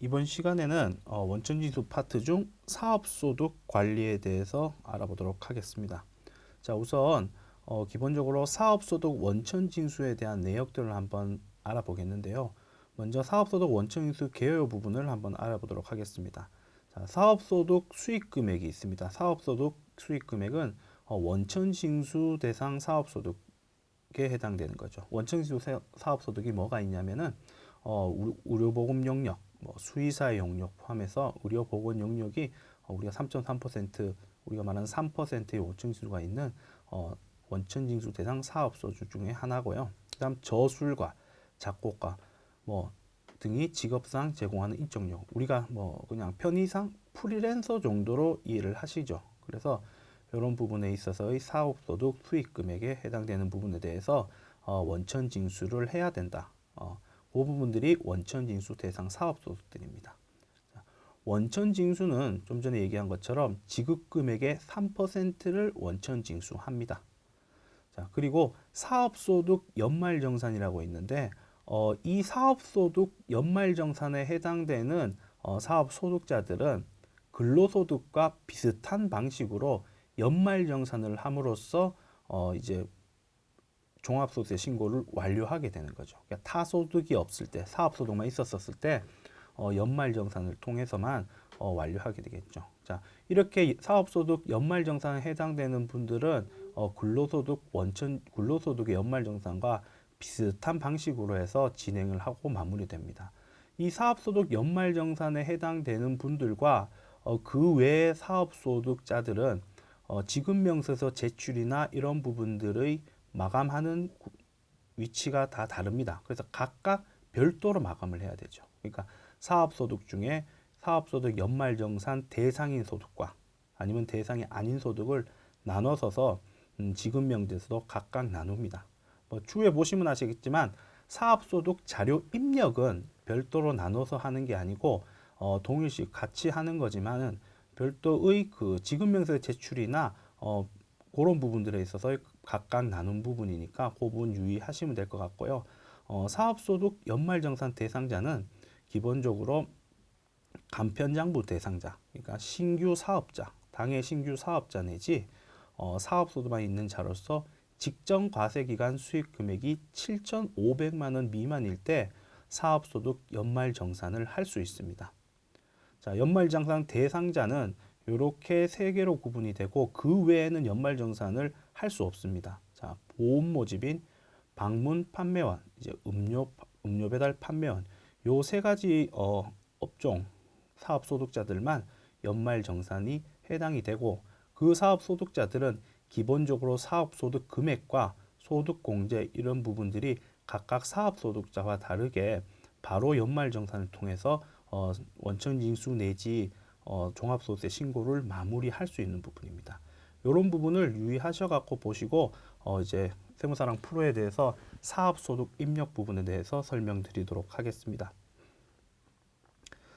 이번 시간에는 원천징수 파트 중 사업소득 관리에 대해서 알아보도록 하겠습니다. 자, 우선 기본적으로 사업소득 원천징수에 대한 내역들을 한번 알아보겠는데요. 먼저 사업소득 원천징수 개요 부분을 한번 알아보도록 하겠습니다. 자, 사업소득 수익금액이 있습니다. 사업소득 수익금액은 원천징수 대상 사업소득에 해당되는 거죠. 원천징수 사업소득이 뭐가 있냐면은 의료보험 영역, 수의사의 영역 포함해서 의료보건 영역이 우리가 3.3% 우리가 말하는 3%의 원천징수가 있는 원천징수 대상 사업소득 중에 하나고요. 그다음 저술가, 작곡가 등이 직업상 제공하는 인적력, 우리가 그냥 편의상 프리랜서 정도로 이해를 하시죠. 그래서 이런 부분에 있어서의 사업소득 수익금액에 해당되는 부분에 대해서 원천징수를 해야 된다. 그 부분들이 원천징수 대상 사업소득들입니다. 원천징수는 좀 전에 얘기한 것처럼 지급금액의 3%를 원천징수합니다. 자, 그리고 사업소득 연말정산이라고 있는데 이 사업소득 연말정산에 해당되는 사업소득자들은 근로소득과 비슷한 방식으로 연말정산을 함으로써 이제 종합소득세 신고를 완료하게 되는 거죠. 그러니까 타소득이 없을 때, 사업소득만 있었을 때 연말정산을 통해서만 완료하게 되겠죠. 자, 이렇게 사업소득 연말정산에 해당되는 분들은 근로소득의 연말정산과 비슷한 방식으로 해서 진행을 하고 마무리됩니다. 이 사업소득 연말정산에 해당되는 분들과 그 외의 사업소득자들은 지급명세서 제출이나 이런 부분들의 마감하는 위치가 다 다릅니다. 그래서 각각 별도로 마감을 해야 되죠. 그러니까 사업소득 중에 사업소득 연말정산 대상인 소득과 아니면 대상이 아닌 소득을 나눠서서 지급명제에서도 각각 나눕니다. 추후에 보시면 아시겠지만 사업소득 자료 입력은 별도로 나눠서 하는 게 아니고 동일시 같이 하는 거지만은 별도의 그 지급명세 제출이나 그런 부분들에 있어서 각각 나눈 부분이니까 그 부분 유의하시면 될 것 같고요. 사업소득 연말정산 대상자는 기본적으로 간편장부 대상자, 그러니까 신규 사업자, 당해 신규 사업자 내지 사업소득만 있는 자로서 직전 과세기간 수익 금액이 7,500만 원 미만일 때 사업소득 연말정산을 할 수 있습니다. 자, 연말정산 대상자는 이렇게 세 개로 구분이 되고 그 외에는 연말정산을 할 수 없습니다. 자, 보험 모집인, 방문 판매원, 이제 음료 배달 판매원, 요 세 가지 업종 사업 소득자들만 연말 정산이 해당이 되고 그 사업 소득자들은 기본적으로 사업 소득 금액과 소득 공제 이런 부분들이 각각 사업 소득자와 다르게 바로 연말 정산을 통해서 원천징수 내지 종합소득세 신고를 마무리할 수 있는 부분입니다. 이런 부분을 유의하셔 갖고 보시고 이제 세무사랑 프로에 대해서 사업소득 입력 부분에 대해서 설명드리도록 하겠습니다.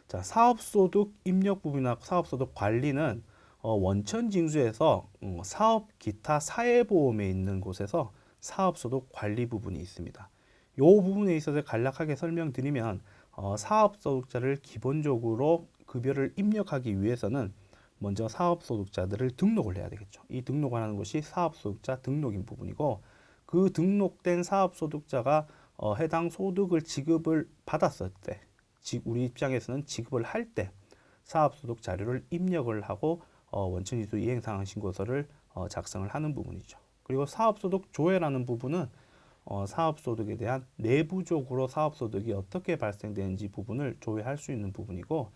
자, 사업소득 입력 부분이나 사업소득 관리는 원천징수에서 사업 기타 사회보험에 있는 곳에서 사업소득 관리 부분이 있습니다. 이 부분에 있어서 간략하게 설명드리면 사업소득자를 기본적으로 급여를 입력하기 위해서는 먼저 사업소득자들을 등록을 해야 되겠죠. 이 등록을 하는 것이 사업소득자 등록인 부분이고 그 등록된 사업소득자가 해당 소득을 지급을 받았을 때 우리 입장에서는 지급을 할 때 사업소득 자료를 입력을 하고 원천징수 이행상황신고서를 작성을 하는 부분이죠. 그리고 사업소득 조회라는 부분은 사업소득에 대한 내부적으로 사업소득이 어떻게 발생되는지 부분을 조회할 수 있는 부분이고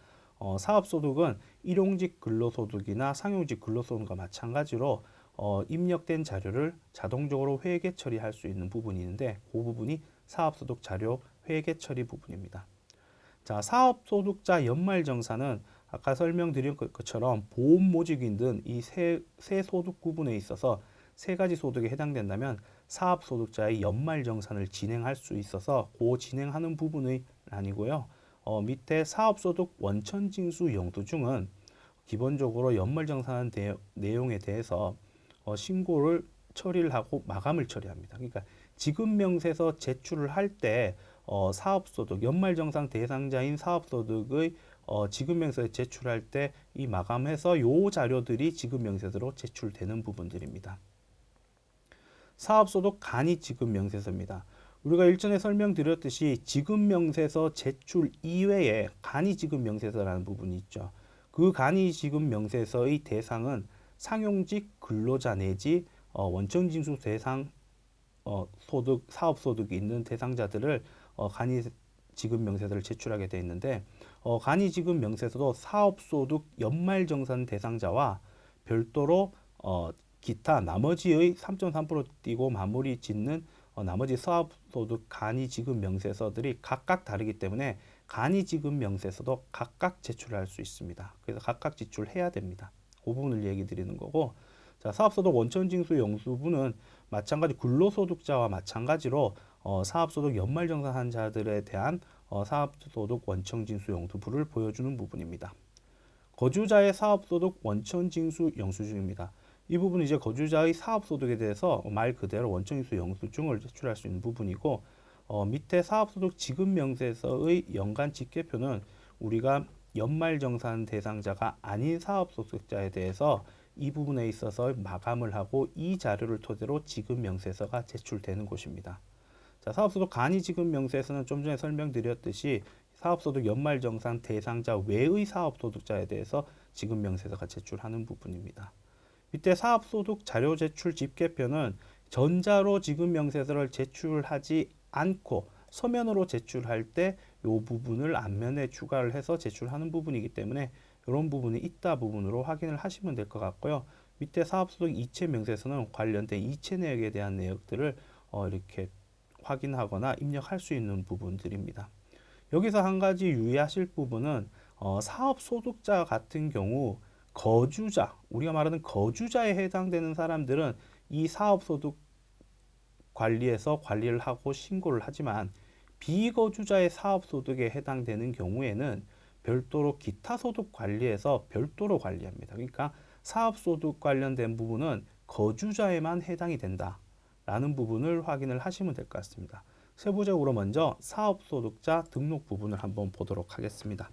사업소득은 일용직 근로소득이나 상용직 근로소득과 마찬가지로 입력된 자료를 자동적으로 회계 처리할 수 있는 부분이 있는데 그 부분이 사업소득 자료 회계 처리 부분입니다. 자, 사업소득자 연말정산은 아까 설명드린 것처럼 보험 모집인 등 이 세 소득 구분에 있어서 세 가지 소득에 해당된다면 사업소득자의 연말정산을 진행할 수 있어서 그 진행하는 부분이 아니고요. 밑에 사업소득 원천징수 용도 중은 기본적으로 연말정산한 내용에 대해서 신고를 처리를 하고 마감을 처리합니다. 그러니까 지급명세서 제출을 할 때 사업소득, 연말정산 대상자인 사업소득의 지급명세서 제출할 때 이 마감해서 요 자료들이 지급명세서로 제출되는 부분들입니다. 사업소득 간이 지급명세서입니다. 우리가 일전에 설명드렸듯이 지급명세서 제출 이외에 간이지급명세서라는 부분이 있죠. 그 간이지급명세서의 대상은 상용직 근로자 내지 원천징수 대상 소득, 사업소득이 있는 대상자들을 간이지급명세서를 제출하게 되어 있는데 간이지급명세서도 사업소득 연말정산 대상자와 별도로 기타 나머지의 3.3% 띄고 마무리 짓는 나머지 사업소득 간이지급명세서들이 각각 다르기 때문에 간이지급명세서도 각각 제출할 수 있습니다. 그래서 각각 제출해야 됩니다. 그 부분을 얘기 드리는 거고, 자, 사업소득 원천징수 영수부는 마찬가지 근로소득자와 마찬가지로 사업소득 연말정산한 자들에 대한 사업소득 원천징수 영수부를 보여주는 부분입니다. 거주자의 사업소득 원천징수 영수증입니다. 이 부분은 이제 거주자의 사업소득에 대해서 말 그대로 원천징수 영수증을 제출할 수 있는 부분이고, 밑에 사업소득 지급명세서의 연간 집계표는 우리가 연말정산 대상자가 아닌 사업소득자에 대해서 이 부분에 있어서 마감을 하고 이 자료를 토대로 지급명세서가 제출되는 곳입니다. 자, 사업소득 간이지급명세서는 좀 전에 설명드렸듯이 사업소득 연말정산 대상자 외의 사업소득자에 대해서 지급명세서가 제출하는 부분입니다. 이때 사업소득 자료 제출 집계표는 전자로 지급명세서를 제출하지 않고 서면으로 제출할 때 이 부분을 앞면에 추가를 해서 제출하는 부분이기 때문에 이런 부분이 있다 부분으로 확인을 하시면 될 것 같고요. 밑에 사업소득 이체 명세서는 관련된 이체 내역에 대한 내역들을 이렇게 확인하거나 입력할 수 있는 부분들입니다. 여기서 한 가지 유의하실 부분은 사업소득자 같은 경우 거주자, 우리가 말하는 거주자에 해당되는 사람들은 이 사업소득 관리에서 관리를 하고 신고를 하지만 비거주자의 사업소득에 해당되는 경우에는 별도로 기타소득 관리에서 별도로 관리합니다. 그러니까 사업소득 관련된 부분은 거주자에만 해당이 된다라는 부분을 확인을 하시면 될 것 같습니다. 세부적으로 먼저 사업소득자 등록 부분을 한번 보도록 하겠습니다.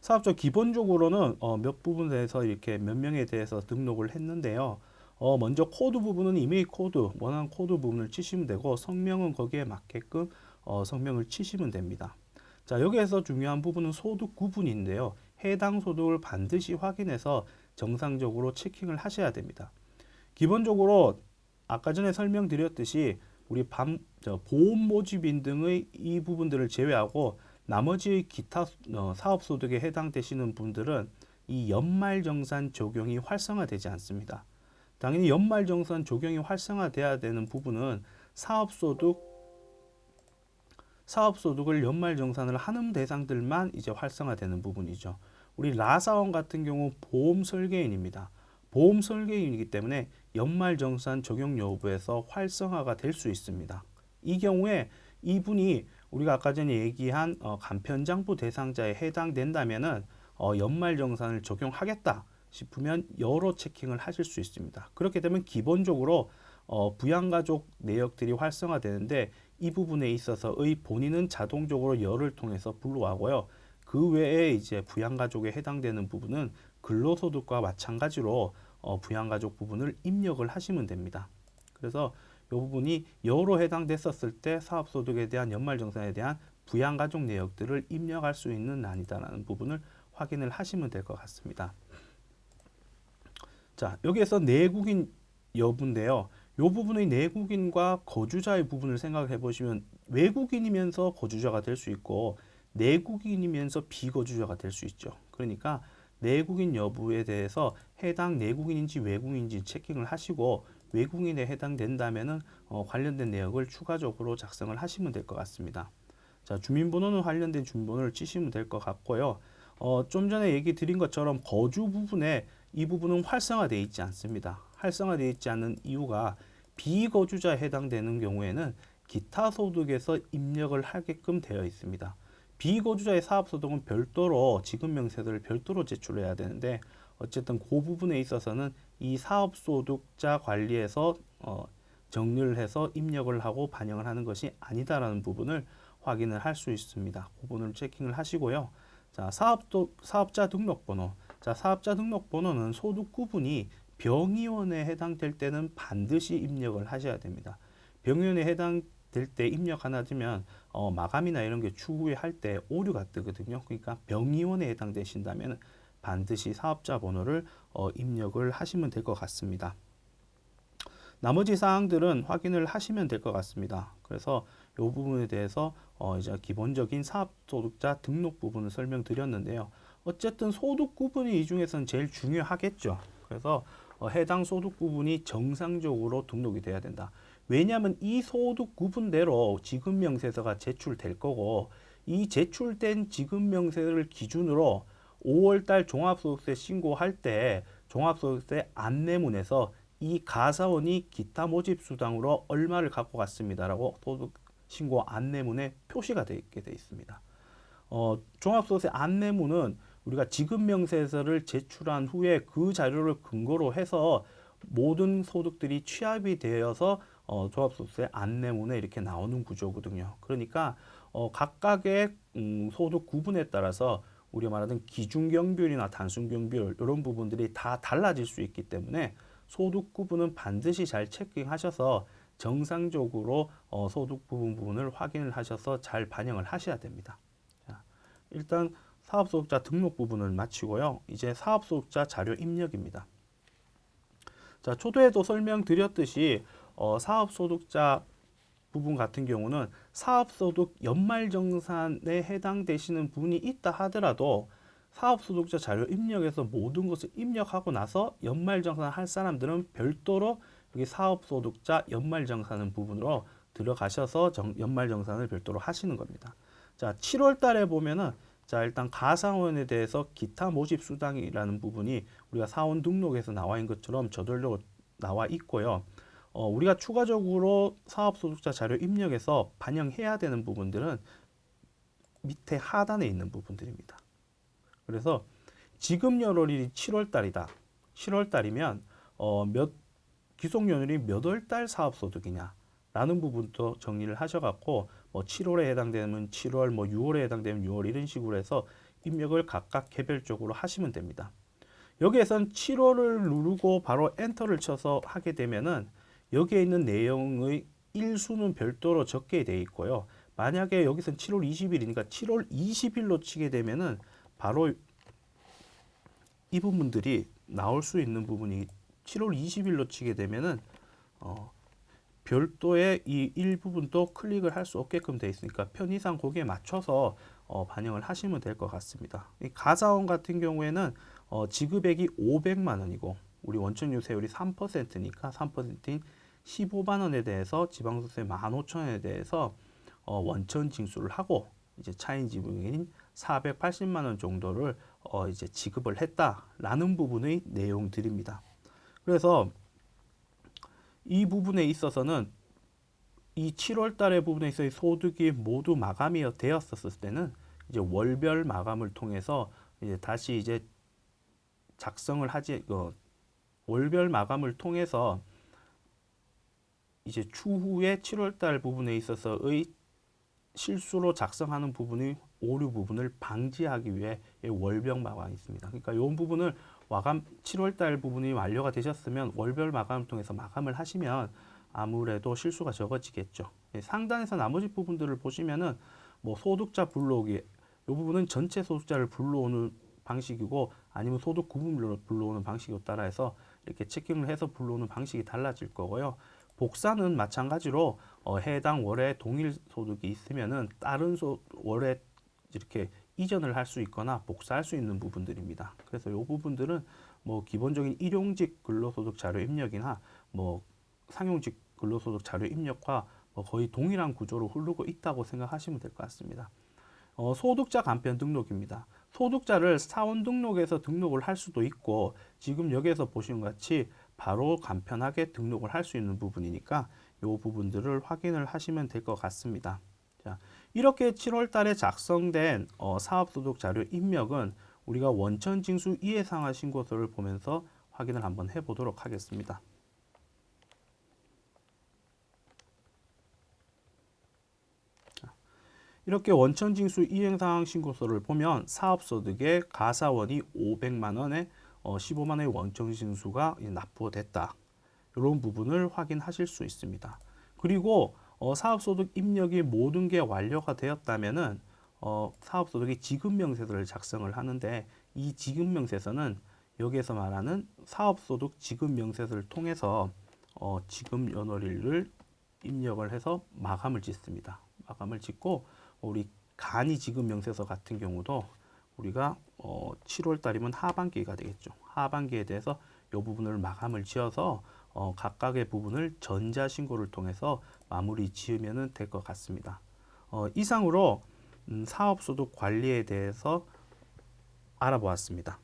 사업자 기본적으로는 몇 부분에서 이렇게 몇 명에 대해서 등록을 했는데요. 먼저 코드 부분은 이메일 코드, 원하는 코드 부분을 치시면 되고 성명은 거기에 맞게끔 성명을 치시면 됩니다. 자, 여기에서 중요한 부분은 소득 구분인데요. 해당 소득을 반드시 확인해서 정상적으로 체킹을 하셔야 됩니다. 기본적으로 아까 전에 설명드렸듯이 우리 보험 모집인 등의 이 부분들을 제외하고 나머지 기타 사업소득에 해당되시는 분들은 이 연말정산 적용이 활성화되지 않습니다. 당연히 연말정산 적용이 활성화돼야 되는 부분은 사업소득을 연말정산을 하는 대상들만 이제 활성화되는 부분이죠. 우리 라사원 같은 경우 보험 설계인입니다. 보험 설계인이기 때문에 연말정산 적용 여부에서 활성화가 될 수 있습니다. 이 경우에 이분이 우리가 아까 전에 얘기한 간편장부 대상자에 해당된다면은 연말정산을 적용하겠다 싶으면 여러 체킹을 하실 수 있습니다. 그렇게 되면 기본적으로 부양가족 내역들이 활성화되는데 이 부분에 있어서의 본인은 자동적으로 열을 통해서 분류하고요. 그 외에 이제 부양가족에 해당되는 부분은 근로소득과 마찬가지로 부양가족 부분을 입력을 하시면 됩니다. 그래서 이 부분이 여로 해당됐었을 때 사업소득에 대한 연말정산에 대한 부양가족 내역들을 입력할 수 있는 난이다라는 부분을 확인을 하시면 될 것 같습니다. 자, 여기에서 내국인 여부인데요. 이 부분의 내국인과 거주자의 부분을 생각해 보시면 외국인이면서 거주자가 될 수 있고 내국인이면서 비거주자가 될 수 있죠. 그러니까 내국인 여부에 대해서 해당 내국인인지 외국인인지 체킹을 하시고 외국인에 해당된다면은 관련된 내역을 추가적으로 작성을 하시면 될 것 같습니다. 자, 주민번호는 관련된 주민번호를 치시면 될 것 같고요. 좀 전에 얘기 드린 것처럼 거주 부분에 이 부분은 활성화되어 있지 않습니다. 활성화되어 있지 않은 이유가 비거주자에 해당되는 경우에는 기타 소득에서 입력을 하게끔 되어 있습니다. 비거주자의 사업소득은 별도로 지급명세서를 별도로 제출해야 되는데 어쨌든 그 부분에 있어서는 이 사업소득자 관리에서 정리를 해서 입력을 하고 반영을 하는 것이 아니다라는 부분을 확인을 할 수 있습니다. 그 부분을 체킹을 하시고요. 자, 사업자 등록번호. 자, 사업자 등록번호는 소득 구분이 병의원에 해당될 때는 반드시 입력을 하셔야 됩니다. 병의원에 해당될 때 입력 하나 되면 마감이나 이런 게 추후에 할 때 오류가 뜨거든요. 그러니까 병의원에 해당되신다면 반드시 사업자 번호를 입력을 하시면 될 것 같습니다. 나머지 사항들은 확인을 하시면 될 것 같습니다. 그래서 이 부분에 대해서 이제 기본적인 사업소득자 등록 부분을 설명드렸는데요. 어쨌든 소득 구분이 이 중에서는 제일 중요하겠죠. 그래서 해당 소득 구분이 정상적으로 등록이 돼야 된다. 왜냐하면 이 소득 구분대로 지급명세서가 제출될 거고 이 제출된 지급명세를 기준으로 5월달 종합소득세 신고할 때 종합소득세 안내문에서 이 가사원이 기타 모집수당으로 얼마를 갖고 갔습니다라고 소득 신고 안내문에 표시가 되어 있게 되어 있습니다. 종합소득세 안내문은 우리가 지급명세서를 제출한 후에 그 자료를 근거로 해서 모든 소득들이 취합이 되어서 종합소득세 안내문에 이렇게 나오는 구조거든요. 그러니까 각각의 소득 구분에 따라서 우리가 말하는 기준경비율이나 단순경비율 이런 부분들이 다 달라질 수 있기 때문에 소득 구분은 반드시 잘 체킹하셔서 정상적으로 소득 부분을 확인을 하셔서 잘 반영을 하셔야 됩니다. 자, 일단 사업소득자 등록 부분을 마치고요. 이제 사업소득자 자료 입력입니다. 자, 초도에도 설명드렸듯이 사업소득자 부분 같은 경우는 사업소득 연말정산에 해당되시는 분이 있다 하더라도 사업소득자 자료 입력에서 모든 것을 입력하고 나서 연말정산 할 사람들은 별도로 여기 사업소득자 연말정산은 부분으로 들어가셔서 연말정산을 별도로 하시는 겁니다. 자, 7월 달에 보면은 자, 일단 가사원에 대해서 기타 모집 수당이라는 부분이 우리가 사원 등록에서 나와 있는 것처럼 저절로 나와 있고요. 우리가 추가적으로 사업소득자 자료 입력에서 반영해야 되는 부분들은 밑에 하단에 있는 부분들입니다. 그래서 지급 연월일이 7월 달이다. 7월 달이면 기속 연월이 몇 월 달 사업소득이냐 라는 부분도 정리를 하셔갖고 7월에 해당되면 7월, 6월에 해당되면 6월 이런 식으로 해서 입력을 각각 개별적으로 하시면 됩니다. 여기에선 7월을 누르고 바로 엔터를 쳐서 하게 되면은 여기에 있는 내용의 일수는 별도로 적게 되어 있고요. 만약에 여기선 7월 20일이니까 7월 20일로 치게 되면은 바로 이 부분들이 나올 수 있는 부분이 7월 20일로 치게 되면은 별도의 이 일부분도 클릭을 할 수 없게끔 되어 있으니까 편의상 거기에 맞춰서 반영을 하시면 될 것 같습니다. 이 가사원 같은 경우에는 지급액이 500만 원이고 우리 원천 유세율이 3%니까 3%인 15만 원에 대해서 지방소득세 15,000원에 대해서 원천 징수를 하고 이제 차인 지분인 480만 원 정도를 이제 지급을 했다라는 부분의 내용들입니다. 그래서 이 부분에 있어서는 이 7월 달의 부분에 있어 소득이 모두 마감이 되었었을 때는 이제 월별 마감을 통해서 이제 다시 이제 작성을 하지 월별 마감을 통해서 이제 추후에 7월 달 부분에 있어서의 실수로 작성하는 부분의 오류 부분을 방지하기 위해 월별 마감이 있습니다. 그러니까 이 부분을 마감 7월 달 부분이 완료가 되셨으면 월별 마감을 통해서 마감을 하시면 아무래도 실수가 적어지겠죠. 상단에서 나머지 부분들을 보시면은 소득자 불러오기 이 부분은 전체 소득자를 불러오는 방식이고 아니면 소득 구분별로 불러오는 방식에 따라 해서 이렇게 체킹을 해서 불러오는 방식이 달라질 거고요. 복사는 마찬가지로 해당 월에 동일 소득이 있으면은 다른 월에 이렇게 이전을 할 수 있거나 복사할 수 있는 부분들입니다. 그래서 이 부분들은 기본적인 일용직 근로소득 자료 입력이나 상용직 근로소득 자료 입력과 거의 동일한 구조로 흐르고 있다고 생각하시면 될 것 같습니다. 소득자 간편 등록입니다. 소득자를 사원 등록에서 등록을 할 수도 있고 지금 여기에서 보시는 것 같이 바로 간편하게 등록을 할 수 있는 부분이니까 이 부분들을 확인을 하시면 될 것 같습니다. 자, 이렇게 7월 달에 작성된 사업소득 자료 입력은 우리가 원천징수 이해상하 신고서를 보면서 확인을 한번 해보도록 하겠습니다. 이렇게 원천징수 이행사항 신고서를 보면 사업소득의 가사원이 500만 원에 15만 원의 원천징수가 납부됐다. 이런 부분을 확인하실 수 있습니다. 그리고 사업소득 입력이 모든 게 완료가 되었다면은 사업소득의 지급명세서를 작성을 하는데 이 지급명세서는 여기에서 말하는 사업소득 지급명세서를 통해서 지급연월일을 입력을 해서 마감을 짓습니다. 마감을 짓고 우리 간이 지급명세서 같은 경우도 우리가 7월 달이면 하반기가 되겠죠. 하반기에 대해서 이 부분을 마감을 지어서 각각의 부분을 전자신고를 통해서 마무리 지으면 될 것 같습니다. 이상으로 사업소득 관리에 대해서 알아보았습니다.